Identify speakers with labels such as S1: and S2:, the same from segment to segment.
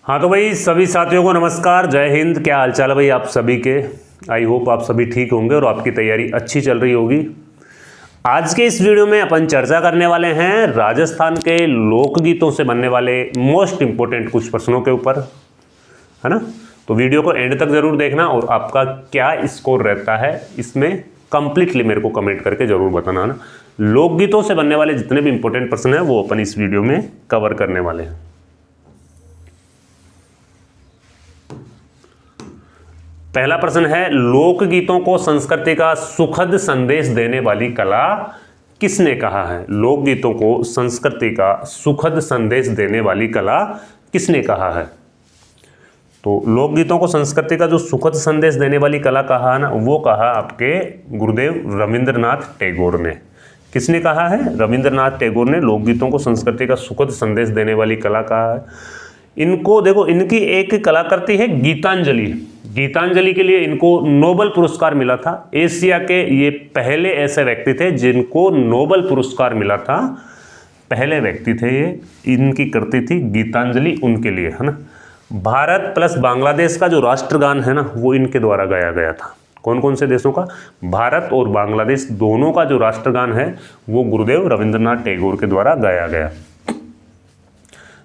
S1: हाँ तो भाई सभी साथियों को नमस्कार, जय हिंद। क्या हालचाल है भाई आप सभी के। आई होप आप सभी ठीक होंगे और आपकी तैयारी अच्छी चल रही होगी। आज के इस वीडियो में अपन चर्चा करने वाले हैं राजस्थान के लोकगीतों से बनने वाले मोस्ट इंपोर्टेंट कुछ प्रश्नों के ऊपर, है ना। तो वीडियो को एंड तक जरूर देखना और आपका क्या स्कोर रहता है इसमें कंप्लीटली मेरे को कमेंट करके जरूर बताना, है ना। लोकगीतों से बनने वाले जितने भी इंपॉर्टेंट प्रश्न हैं वो अपन इस वीडियो में कवर करने वाले हैं। पहला प्रश्न है, लोकगीतों को संस्कृति का सुखद संदेश देने वाली कला किसने कहा है। लोकगीतों को संस्कृति का सुखद संदेश देने वाली कला किसने कहा है। तो लोकगीतों को संस्कृति का जो सुखद संदेश देने वाली कला कहा है ना, वो कहा आपके गुरुदेव रविंद्रनाथ टैगोर ने। किसने कहा है? रविंद्रनाथ टैगोर ने लोकगीतों को संस्कृति का सुखद संदेश देने वाली कला कहा है। इनको देखो, इनकी एक कलाकृति है गीतांजलि। गीतांजलि के लिए इनको नोबेल पुरस्कार मिला था। एशिया के ये पहले ऐसे व्यक्ति थे जिनको नोबेल पुरस्कार मिला था। पहले व्यक्ति थे ये। इनकी कृति थी गीतांजलि उनके लिए, है ना। भारत प्लस बांग्लादेश का जो राष्ट्रगान है ना, वो इनके द्वारा गाया गया था। कौन कौन से देशों का? भारत और बांग्लादेश दोनों का जो राष्ट्रगान है वो गुरुदेव रविंद्रनाथ टैगोर के द्वारा गाया गया।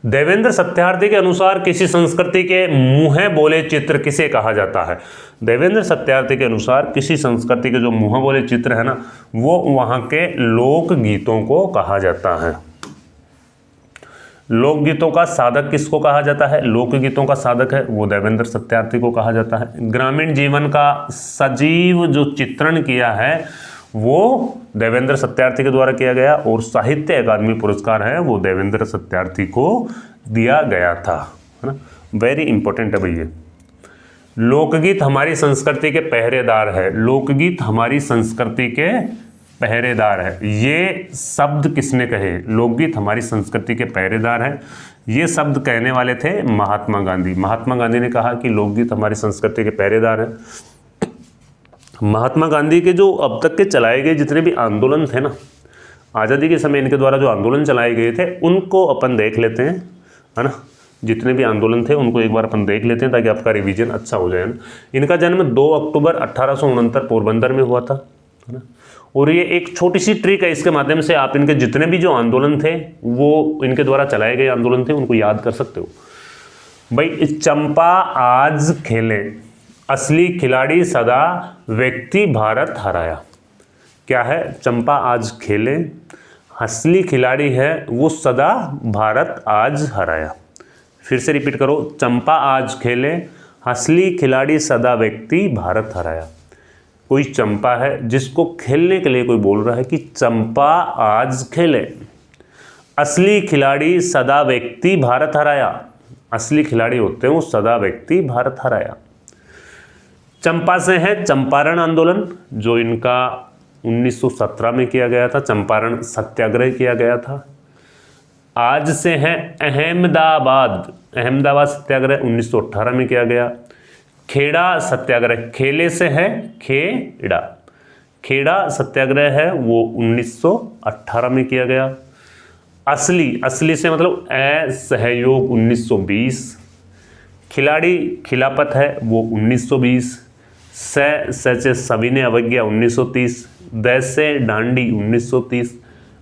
S1: देवेंद्र सत्यार्थी के अनुसार किसी संस्कृति के मुँहे बोले चित्र किसे कहा जाता है। देवेंद्र सत्यार्थी के अनुसार किसी संस्कृति के जो मुँहे बोले चित्र है ना, वो वहाँ के लोकगीतों को कहा जाता है। लोकगीतों का साधक किसको कहा जाता है? लोकगीतों का साधक है वो देवेंद्र सत्यार्थी को कहा जाता है। ग्रामीण जीवन का सजीव जो चित्रण किया है वो देवेंद्र सत्यार्थी के द्वारा किया गया और साहित्य अकादमी पुरस्कार है वो देवेंद्र सत्यार्थी को दिया गया था, है ना। वेरी इंपॉर्टेंट है भैया। लोकगीत हमारी संस्कृति के पहरेदार है। लोकगीत हमारी संस्कृति के पहरेदार है। ये शब्द किसने कहे? लोकगीत हमारी संस्कृति के पहरेदार है। ये शब्द कहने वाले थे महात्मा गांधी। महात्मा गांधी ने कहा कि लोकगीत हमारी संस्कृति के पहरेदार है। महात्मा गांधी के जो अब तक के चलाए गए जितने भी आंदोलन थे ना, आज़ादी के समय इनके द्वारा जो आंदोलन चलाए गए थे उनको अपन देख लेते हैं, है ना। जितने भी आंदोलन थे उनको एक बार अपन देख लेते हैं ताकि आपका रिवीजन अच्छा हो जाए ना। इनका जन्म 2 अक्टूबर 1869 पोरबंदर में हुआ था, है ना। और ये एक छोटी सी ट्रिक है, इसके माध्यम से आप इनके जितने भी जो आंदोलन थे वो इनके द्वारा चलाए गए आंदोलन थे उनको याद कर सकते हो भाई। चंपा आज खेले, असली खिलाड़ी सदा व्यक्ति भारत हराया। क्या है? चंपा आज खेले, असली खिलाड़ी है वो सदा भारत आज हराया। फिर से रिपीट करो, चंपा आज खेले, असली खिलाड़ी सदा व्यक्ति भारत हराया। कोई चंपा है जिसको खेलने के लिए कोई बोल रहा है कि चंपा आज खेले, असली खिलाड़ी सदा व्यक्ति भारत हराया। असली खिलाड़ी होते हैं वो सदा व्यक्ति भारत हराया। चंपा से है चंपारण आंदोलन जो इनका 1917 में किया गया था। चंपारण सत्याग्रह किया गया था। आज से है अहमदाबाद। अहमदाबाद सत्याग्रह 1918 में किया गया। खेड़ा सत्याग्रह, खेले से है खेड़ा, खेड़ा सत्याग्रह है वो 1918 में किया गया। असली, असली से मतलब असहयोग 1920। खिलाड़ी खिलापत है वो 1920। सचे सविनय अवज्ञा 1930। देश से डांडी 1930।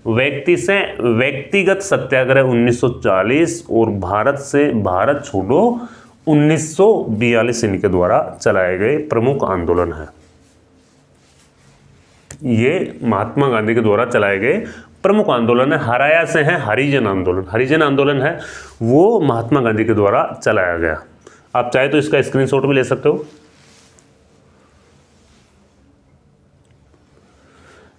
S1: व्यक्ति से व्यक्तिगत सत्याग्रह 1940 और भारत से भारत छोड़ो 1942 इनके द्वारा चलाए गए प्रमुख आंदोलन है। ये महात्मा गांधी के द्वारा चलाए गए प्रमुख आंदोलन है। हराया से है हरिजन आंदोलन। हरिजन आंदोलन है वो महात्मा गांधी के द्वारा चलाया गया। आप चाहे तो इसका स्क्रीनशॉट भी ले सकते हो।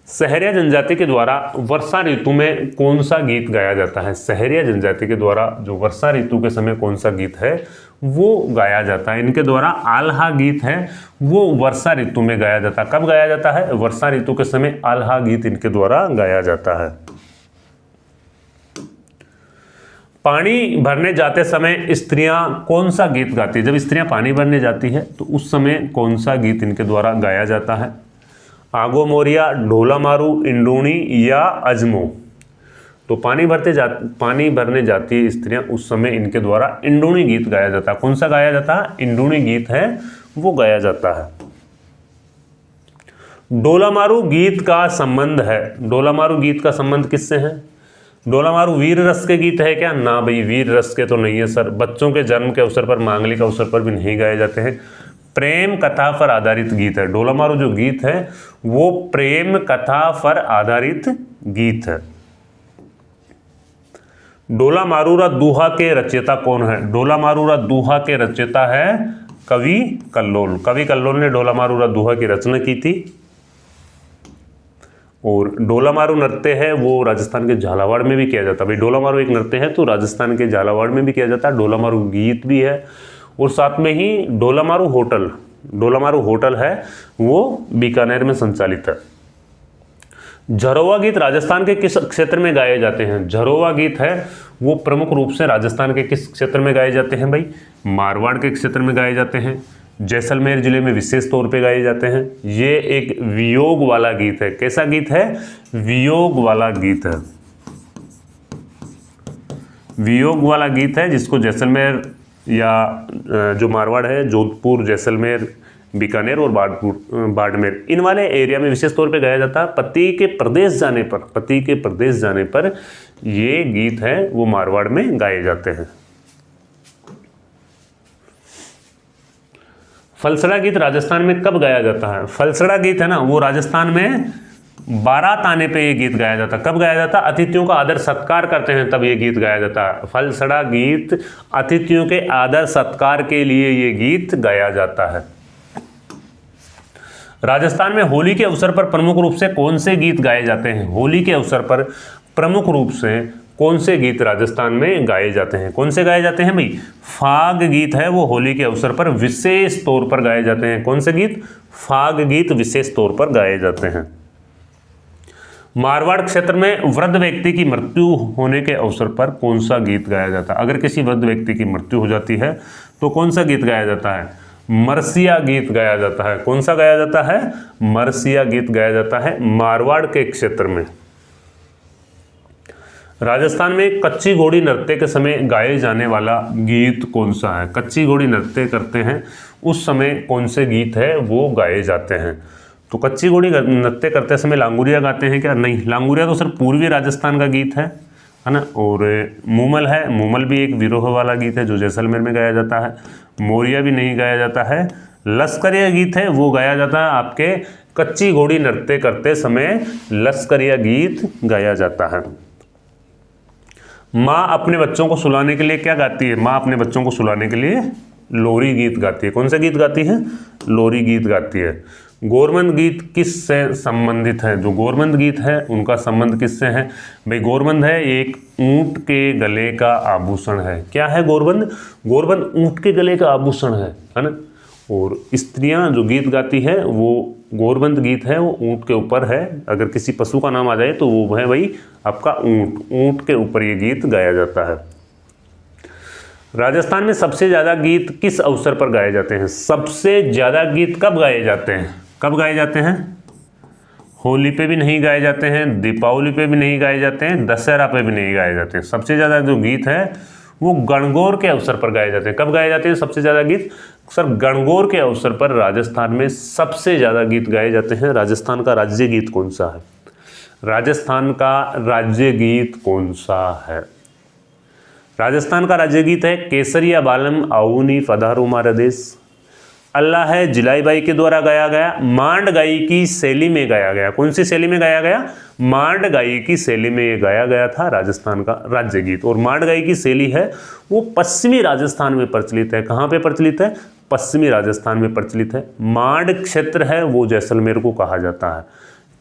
S1: सहरिया जनजाति के द्वारा वर्षा ऋतु में कौन सा गीत गाया जाता है? सहरिया जनजाति के द्वारा जो वर्षा ऋतु के समय कौन सा गीत है वो गाया जाता है? इनके द्वारा आल्हा गीत है वो वर्षा ऋतु में गाया जाता है। कब गाया जाता है? वर्षा ऋतु के समय आल्हा गीत इनके द्वारा गाया जाता है। पानी भरने जाते समय स्त्रियां कौन सा गीत गाती है? जब स्त्रियां पानी भरने जाती है तो उस समय कौन सा गीत इनके द्वारा गाया जाता है? आगो मोरिया, ढोला मारू, इंडोनी या अजमो। तो पानी भरने जाती है स्त्रियां, उस समय इनके द्वारा इंडूणी गीत गाया जाता है। कौन सा गाया जाता है? इंडूणी गीत है वो गाया जाता है। डोलामारू गीत का संबंध है, डोलामारू गीत का संबंध किससे है? डोलामारू वीर रस के गीत है क्या? ना भाई, वीर रस के तो नहीं है सर। बच्चों के जन्म के अवसर पर, मांगलिक अवसर पर भी नहीं गाए जाते हैं। प्रेम कथा पर आधारित गीत है। डोलामारू जो गीत है वो प्रेम कथा पर आधारित गीत है। डोलामारूरा दूहा के रचयिता कौन है? डोलामारूरा दूहा के रचयिता है कवि कल्लोल। कवि कल्लोल ने डोलामारूरा दूहा की रचना की थी। और डोलामारू नृत्य है वो राजस्थान के झालावाड़ में भी किया जाता है। भाई डोलामारू एक नृत्य है तो राजस्थान के झालावाड़ में भी किया जाता है। डोलामारू गीत भी है और साथ में ही डोलामारू होटल है वो बीकानेर में संचालित है। झरोवा गीत राजस्थान के किस क्षेत्र में गाए जाते हैं? झरोवा गीत है वो प्रमुख रूप से राजस्थान के किस क्षेत्र में गाए जाते हैं? भाई मारवाड़ के क्षेत्र में गाए जाते हैं। जैसलमेर जिले में विशेष तौर पे गाए जाते हैं। ये एक वियोग वाला गीत है। कैसा गीत है? वियोग वाला गीत है। वियोग वाला गीत है जिसको जैसलमेर या जो मारवाड़ है, जोधपुर, जैसलमेर, बीकानेर और बाड़मेर, इन वाले एरिया में विशेष तौर पे गाया जाता है। पति के प्रदेश जाने पर ये गीत है वो मारवाड़ में गाए जाते हैं। फलसड़ा गीत राजस्थान में कब गाया जाता है? फलसड़ा गीत है ना वो राजस्थान में बारात आने पे ये गीत गाया जाता है। कब गाया जाता है? अतिथियों का आदर सत्कार करते हैं तब ये गीत गाया जाता है। फलसड़ा गीत अतिथियों के आदर सत्कार के लिए ये गीत गाया जाता है। राजस्थान में होली के अवसर पर प्रमुख रूप से कौन से गीत गाए जाते हैं? होली के अवसर पर प्रमुख रूप से कौन से गीत राजस्थान में गाए जाते हैं? कौन से गाए जाते हैं भाई? फाग गीत है वो होली के अवसर पर विशेष तौर पर गाए जाते हैं। कौन से गीत? फाग गीत विशेष तौर पर गाए जाते हैं। मारवाड़ क्षेत्र में वृद्ध व्यक्ति की मृत्यु होने के अवसर पर कौन सा गीत गाया जाता है? अगर किसी वृद्ध व्यक्ति की मृत्यु हो जाती है तो कौन सा गीत गाया जाता है? मरसिया गीत गाया जाता है। कौन सा गाया जाता है? मरसिया गीत गाया जाता है मारवाड़ के क्षेत्र में। राजस्थान में कच्ची घोड़ी नृत्य के समय गाए जाने वाला गीत कौन सा है? कच्ची घोड़ी नृत्य करते हैं उस समय कौन से गीत है वो गाए जाते हैं? तो कच्ची घोड़ी नृत्य करते समय लांगुरिया गाते हैं क्या? नहीं, लांगुरिया तो सिर्फ पूर्वी राजस्थान का गीत है ना। और मूमल है, मूमल भी एक विरोह वाला गीत है जो जैसलमेर में गाया जाता है। मोरिया भी नहीं गाया जाता है। लश्करिया गीत है वो गाया जाता है आपके कच्ची घोड़ी नृत्य करते समय, लश्करिया गीत गाया जाता है। माँ अपने बच्चों को सुलाने के लिए क्या गाती है? माँ अपने बच्चों को सुलाने के लिए लोरी गीत गाती है। कौन सा गीत गाती है? लोरी गीत गाती है। गोरमंद गीत किससे संबंधित है? जो गोरमंद गीत है उनका संबंध किससे है? भाई गोरमंद है एक ऊंट के गले का आभूषण है। क्या है गोरबंद? गोरबंद ऊंट के गले का आभूषण है ना। और स्त्रियां जो गीत गाती है वो गोरबंद गीत है वो ऊंट के ऊपर है। अगर किसी पशु का नाम आ जाए तो वो है भाई आपका ऊंट, ऊंट के ऊपर ये गीत गाया जाता है। राजस्थान में सबसे ज़्यादा गीत किस अवसर पर गाए जाते हैं? सबसे ज़्यादा गीत कब गाए जाते हैं? कब गाए जाते हैं? होली पे भी नहीं गाए जाते हैं, दीपावली पे भी नहीं गाए जाते हैं, दशहरा पे भी नहीं गाए जाते हैं। सबसे ज़्यादा जो गीत है वो गणगौर के अवसर पर गाए जाते हैं। कब गाए जाते हैं सबसे ज़्यादा गीत? सर गणगौर के अवसर पर राजस्थान में सबसे ज़्यादा गीत गाए जाते हैं। राजस्थान का राज्य गीत कौन सा है? राजस्थान का राज्य गीत कौन सा है? राजस्थान का राज्य गीत है केसरिया बालम आऊनी पधारो मारा देश। अल्लाह है जिलाईबाई के द्वारा गाया गया, मांड गाई की शैली में गाया गया। कौन सी शैली में गाया गया? मांड गाई की शैली में ये गाया गया था राजस्थान का राज्य गीत। और मांड गाई की शैली है वो पश्चिमी राजस्थान में प्रचलित है। कहाँ पे प्रचलित है? पश्चिमी राजस्थान में प्रचलित है। मांड क्षेत्र है वो जैसलमेर को कहा जाता है।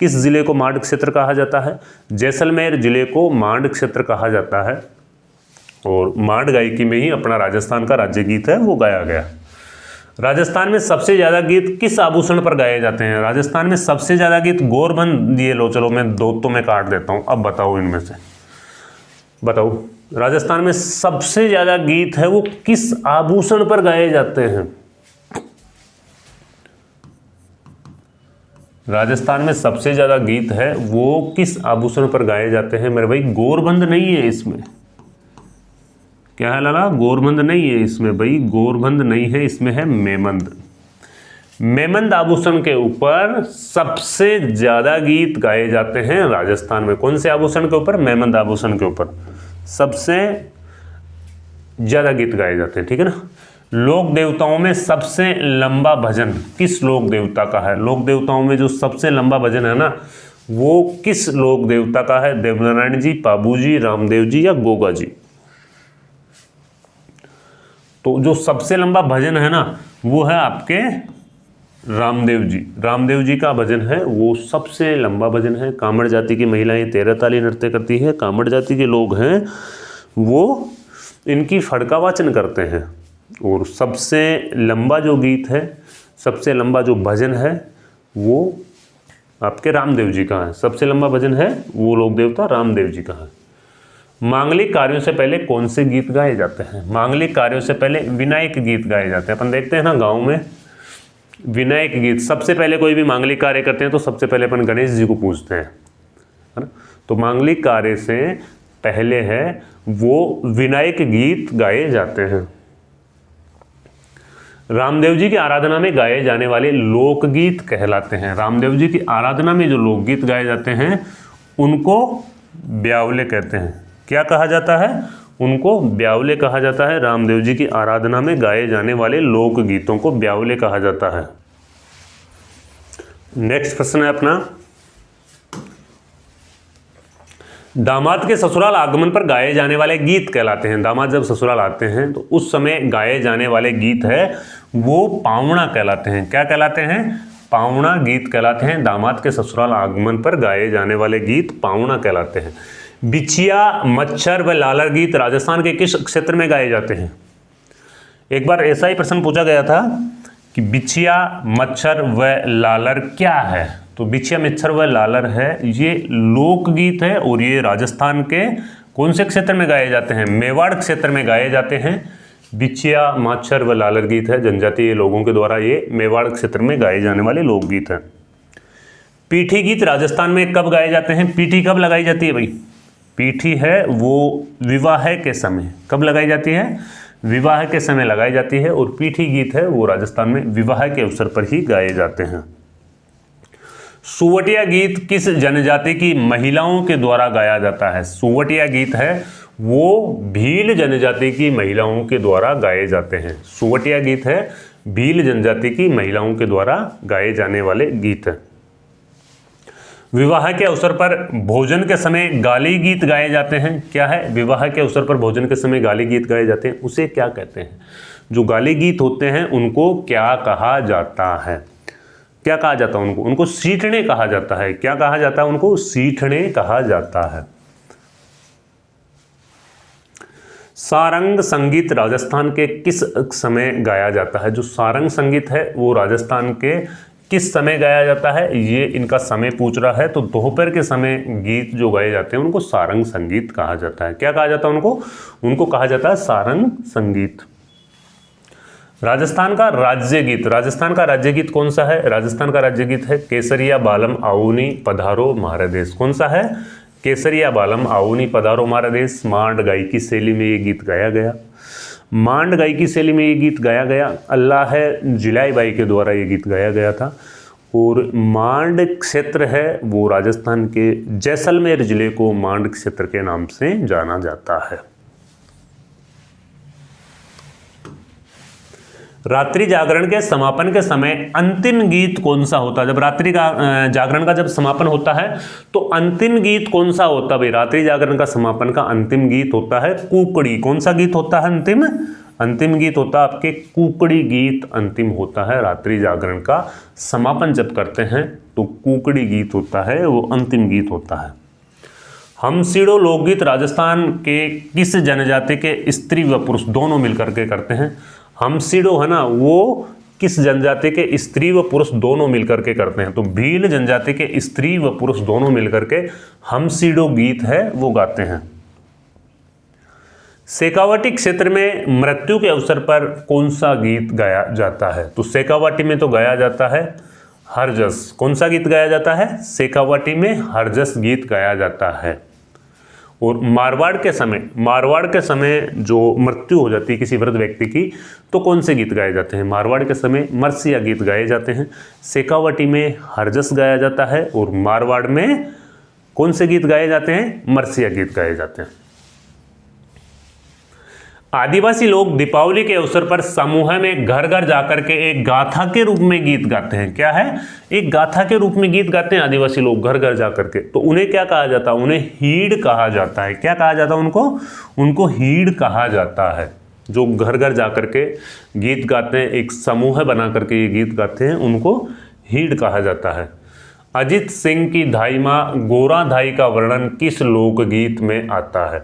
S1: किस जिले को मांड क्षेत्र कहा जाता है? जैसलमेर जिले को मांड क्षेत्र कहा जाता है। और मांड गायकी में ही अपना राजस्थान का राज्य गीत है वो गाया गया। राजस्थान में सबसे ज़्यादा गीत किस आभूषण पर गाए जाते हैं? राजस्थान में सबसे ज़्यादा गीत गोरबंद, ये लो चलो मैं दो तो मैं काट देता हूँ। अब बताओ इनमें से बताओ राजस्थान में सबसे ज़्यादा गीत है वो किस आभूषण पर गाए जाते हैं? राजस्थान में सबसे ज़्यादा गीत है वो किस आभूषण पर गाए जाते हैं मेरे भाई? गोरबंद नहीं है इसमें। क्या है लाला? गोरबंद नहीं है इसमें भाई, गोरबंद नहीं है इसमें, है मेमंद। मेमंद आभूषण के ऊपर सबसे ज़्यादा गीत गाए जाते हैं राजस्थान में। कौन से आभूषण के ऊपर? मेमंद आभूषण के ऊपर सबसे ज़्यादा गीत गाए जाते हैं, ठीक है ना। लोक देवताओं में सबसे लंबा भजन किस लोक देवता का है? लोक देवताओं में जो सबसे लंबा भजन है ना, वो किस लोक देवता का है? देवनारायण जी, पाबू जी, रामदेव जी या गोगा जी? तो जो सबसे लंबा भजन है ना, वो है आपके रामदेव जी। रामदेव जी का भजन है वो सबसे लंबा भजन है। कामड़ जाति की महिलाएं 13 ताली नृत्य करती है। कामड़ जाति के लोग हैं वो इनकी फड़का वाचन करते हैं। और सबसे लंबा जो गीत है, सबसे लंबा जो भजन है वो आपके रामदेव जी का है। सबसे लंबा भजन है वो लोक देवता रामदेव जी का है। मांगलिक कार्यों से पहले कौन से गीत गाए जाते हैं? मांगलिक कार्यों से पहले विनायक गीत गाए जाते हैं। अपन देखते हैं ना गांव में विनायक गीत। सबसे पहले कोई भी मांगलिक कार्य करते हैं तो सबसे पहले अपन गणेश जी को पूजते हैं, है ना। तो मांगलिक कार्य से पहले है वो विनायक गीत गाए जाते हैं। रामदेव जी की आराधना में गाए जाने वाले लोकगीत कहलाते हैं। रामदेव जी की आराधना में जो लोकगीत गाए जाते हैं उनको ब्यावले कहते हैं। क्या कहा जाता है? उनको ब्यावले कहा जाता है। रामदेव जी की आराधना में गाए जाने वाले लोकगीतों को ब्यावले कहा जाता है। नेक्स्ट प्रश्न है अपना, दामाद के ससुराल आगमन पर गाए जाने वाले गीत कहलाते हैं। दामाद जब ससुराल आते हैं तो उस समय गाए जाने वाले गीत है वो पावणा कहलाते हैं। क्या कहलाते हैं? पावणा गीत कहलाते हैं। दामाद के ससुराल आगमन पर गाए जाने वाले गीत पावणा कहलाते हैं। बिछिया, मच्छर व लालर गीत राजस्थान के किस क्षेत्र में गाए जाते हैं? एक बार ऐसा ही प्रश्न पूछा गया था कि बिछिया, मच्छर व लालर क्या है? तो बिछिया, मच्छर व लालर है ये लोकगीत है और ये राजस्थान के कौन से क्षेत्र में गाए जाते हैं? मेवाड़ क्षेत्र में गाए जाते हैं। बिछिया, मच्छर व लालर गीत है जनजातीय लोगों के द्वारा ये मेवाड़ क्षेत्र में गाए जाने वाले लोकगीत हैं। पीठी गीत राजस्थान में कब गाए जाते हैं? पीठी कब लगाई जाती है भाई? पीठी है वो विवाह के समय। कब लगाई जाती है? विवाह के समय लगाई जाती है। और पीठी गीत है वो राजस्थान में विवाह के अवसर पर ही गाए जाते हैं। सुवटिया गीत किस जनजाति की महिलाओं के द्वारा गाया जाता है? सुवटिया गीत है वो भील जनजाति की महिलाओं के द्वारा गाए जाते हैं। सुवटिया गीत है भील जनजाति की महिलाओं के द्वारा गाए जाने वाले गीत है। विवाह के अवसर पर भोजन के समय गाली गीत गाए जाते हैं। क्या है? विवाह के अवसर पर भोजन के समय गाली गीत गाए जाते हैं, उसे क्या कहते हैं? जो गाली गीत होते हैं उनको क्या कहा जाता है? क्या कहा जाता है उनको? उनको सीठने कहा जाता है। क्या कहा जाता है उनको? सीठने कहा जाता है। सारंग संगीत राजस्थान के किस समय गाया जाता है? जो सारंग संगीत है वो राजस्थान के किस समय गाया जाता है? ये इनका समय पूछ रहा है। तो दोपहर के समय गीत जो गाए जाते हैं उनको सारंग संगीत कहा जाता है। क्या कहा जाता है उनको? उनको कहा जाता है सारंग संगीत। राजस्थान का राज्य गीत। राजस्थान का राज्य गीत कौन सा है? राजस्थान का राज्य गीत है केसरिया बालम आऊनी पधारो म्हारा देश। कौन सा है? केसरिया बालम आऊनी पधारो म्हारा देश। मांड गायकी शैली में ये गीत गाया गया। मांड गायकी शैली में ये गीत गाया गया। अल्लाह जिलाई बाई के द्वारा ये गीत गाया गया था। और मांड क्षेत्र है वो राजस्थान के जैसलमेर जिले को मांड क्षेत्र के नाम से जाना जाता है। रात्रि जागरण के समापन के समय अंतिम गीत कौन सा होता है? जब रात्रि का जागरण का जब समापन होता है तो अंतिम गीत कौन सा होता है भाई? रात्रि जागरण का समापन का अंतिम गीत होता है कुकड़ी। कौन सा गीत होता है अंतिम? अंतिम गीत होता है आपके कुकड़ी गीत अंतिम होता है। रात्रि जागरण का समापन जब करते हैं तो कुकड़ी गीत होता है वो अंतिम गीत होता है। हमसीड़ो लोकगीत राजस्थान के किस जनजाति के स्त्री व पुरुष दोनों मिलकर के करते हैं? हमसीड़ो है ना वो किस जनजाति के स्त्री व पुरुष दोनों मिलकर के करते हैं? तो भील जनजाति के स्त्री व पुरुष दोनों मिलकर के हमसीड़ो गीत है वो गाते हैं। शेखावाटी क्षेत्र में मृत्यु के अवसर पर कौन सा गीत गाया जाता है? तो शेखावाटी में तो गाया जाता है हरजस। कौन सा गीत गाया जाता है? शेखावाटी में हरजस गीत गाया जाता है। और मारवाड़ के समय जो मृत्यु हो जाती है किसी वृद्ध व्यक्ति की, तो कौन से गीत गाए जाते हैं? मारवाड़ के समय मरसिया गीत गाए जाते हैं, शेखावाटी में हरजस गाया जाता है, और मारवाड़ में कौन से गीत गाए जाते हैं? मरसिया गीत गाए जाते हैं। आदिवासी लोग दीपावली के अवसर पर समूह में घर घर जाकर के एक गाथा के रूप में गीत गाते हैं। क्या है? एक गाथा के रूप में गीत गाते हैं आदिवासी लोग घर घर जाकर के। तो उन्हें क्या कहा जाता है? उन्हें हीड़ कहा जाता है। क्या कहा जाता है उनको? उनको हीड़ कहा जाता है। जो घर घर जाकर के गीत गाते हैं, एक समूह बना करके ये गीत गाते हैं, उनको हीड़ कहा जाता है। अजित सिंह की धाई माँ गोराधाई का वर्णन किस लोकगीत में आता है?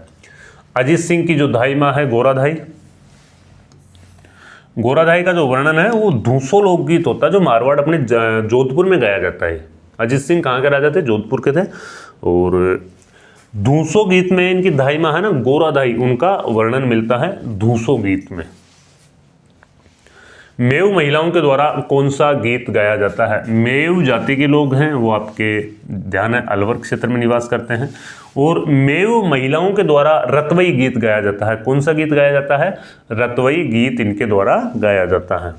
S1: अजित सिंह की जो धाई माँ है गोराधाई का जो वर्णन है वो धूसो लोकगीत होता है, जो मारवाड़ अपने जोधपुर में गाया जाता है। अजित सिंह कहाँ के राजा थे? जोधपुर के थे। और धूसो गीत में इनकी धाई माँ है ना गोराधाई, उनका वर्णन मिलता है धूसो गीत में। मेव महिलाओं के द्वारा कौन सा गीत गाया जाता है? मेव जाति के लोग हैं, वो आपके ध्यान है अलवर क्षेत्र में निवास करते हैं, और मेव महिलाओं के द्वारा रतवई गीत गाया जाता है। कौन सा गीत गाया जाता है? रतवई गीत इनके द्वारा गाया जाता है।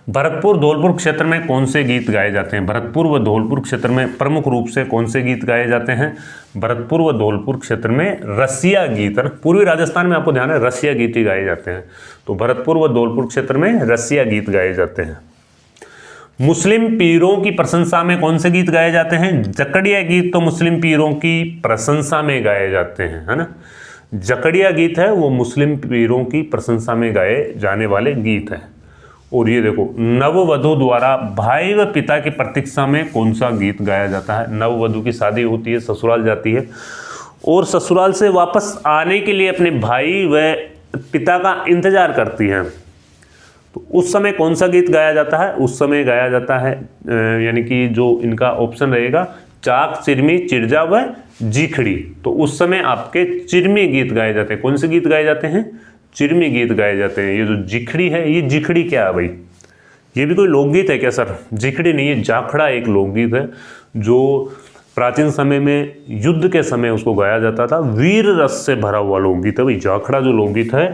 S1: भरतपुर धौलपुर क्षेत्र में कौन से गीत गाए जाते हैं? भरतपुर व धौलपुर क्षेत्र में प्रमुख रूप से कौन से गीत गाए जाते हैं? भरतपुर व धौलपुर क्षेत्र में रसिया गीत, पूर्वी राजस्थान में आपको ध्यान है रसिया गीत ही गाए जाते हैं। तो भरतपुर व धौलपुर क्षेत्र में रसिया गीत गाए जाते हैं। मुस्लिम पीरों की प्रशंसा में कौन से गीत गाए जाते हैं? जकड़िया गीत तो मुस्लिम पीरों की प्रशंसा में गाए जाते हैं, है ना। जकड़िया गीत है वो मुस्लिम पीरों की प्रशंसा में गाए जाने वाले गीत हैं। और ये देखो, नववधु द्वारा भाई व पिता की प्रतीक्षा में कौन सा गीत गाया जाता है? नववधु की शादी होती है, ससुराल जाती है, और ससुराल से वापस आने के लिए अपने भाई व पिता का इंतजार करती है। तो उस समय कौन सा गीत गाया जाता है? उस समय गाया जाता है यानी कि जो इनका ऑप्शन रहेगा चाक, चिरमी, चिरजा व जीखड़ी। तो उस समय आपके चिरमी गीत गाए जाते हैं। कौन से गीत गाए जाते हैं? चिरमी गीत गाए जाते हैं। ये जो जिखड़ी है, ये जिखड़ी क्या है भाई? ये भी कोई लोकगीत है क्या सर? जिखड़ी नहीं, ये जाखड़ा एक लोकगीत है जो प्राचीन समय में युद्ध के समय उसको गाया जाता था। वीर रस से भरा हुआ लोकगीत है भाई। जाखड़ा जो लोकगीत है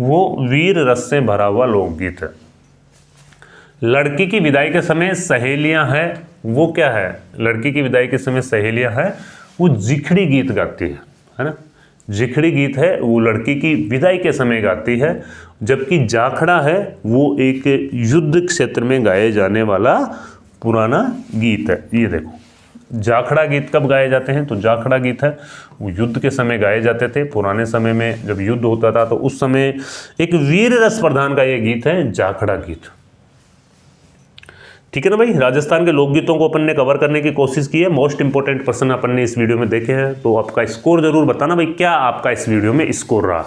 S1: वो वीर रस से भरा हुआ लोकगीत है। लड़की की विदाई के समय सहेलियां हैं, वो क्या है? लड़की की विदाई के समय सहेलियां हैं, वो जिखड़ी गीत गाती है ना। जिखड़ी गीत है वो लड़की की विदाई के समय गाती है, जबकि जाखड़ा है वो एक युद्ध क्षेत्र में गाए जाने वाला पुराना गीत है। ये देखो, जाखड़ा गीत कब गाए जाते हैं? तो जाखड़ा गीत है वो युद्ध के समय गाए जाते थे। पुराने समय में जब युद्ध होता था तो उस समय एक वीर रस प्रधान का ये गीत है जाखड़ा गीत। ठीक है ना भाई। राजस्थान के लोकगीतों को अपन ने कवर करने की कोशिश की है। मोस्ट इंपोर्टेंट पर्सन अपन ने इस वीडियो में देखे हैं, तो आपका स्कोर जरूर बताना भाई, क्या आपका इस वीडियो में स्कोर रहा,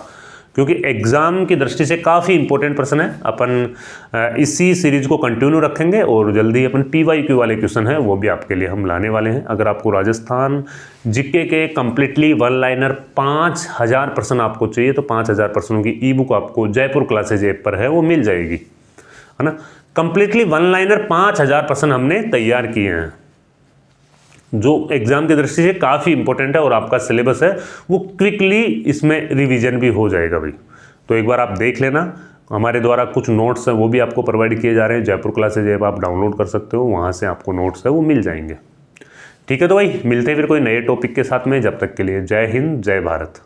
S1: क्योंकि एग्जाम की दृष्टि से काफ़ी इंपॉर्टेंट पर्सन है। अपन इसी सीरीज को कंटिन्यू रखेंगे और जल्दी अपन PYQ वाले क्वेश्चन है वो भी आपके लिए हम लाने वाले हैं। अगर आपको राजस्थान जीके के कंप्लीटली वन लाइनर 5000 प्रश्न आपको चाहिए तो 5000 प्रश्नों की ई बुक आपको जयपुर क्लासेज ऐप पर है वो मिल जाएगी, है ना। कंप्लीटली वन लाइनर 5000 प्रश्न हमने तैयार किए हैं जो एग्जाम की दृष्टि से काफ़ी इंपॉर्टेंट है, और आपका सिलेबस है वो क्विकली इसमें रिवीजन भी हो जाएगा भाई। तो एक बार आप देख लेना। हमारे द्वारा कुछ नोट्स हैं वो भी आपको प्रोवाइड किए जा रहे हैं। जयपुर क्लासेज ऐप आप डाउनलोड कर सकते हो, वहाँ से आपको नोट्स है वो मिल जाएंगे। ठीक है, तो भाई मिलते हैं फिर कोई नए टॉपिक के साथ में। जब तक के लिए जय हिंद, जय भारत।